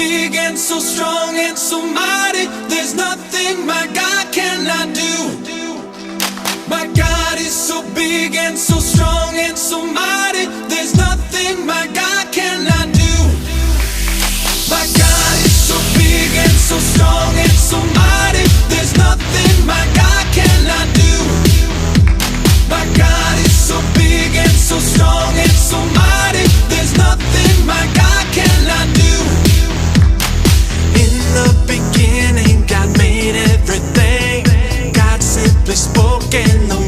big and so strong and so mighty. There's nothing my God cannot do. My God is so big and so strong and so mighty. There's nothing my God cannot do. My God is so big and so strong and so mighty. There's nothing my God cannot do. My God is so big and so strong and so mighty. There's nothing my God cannot do. In the beginning, God made everything. God simply spoke and the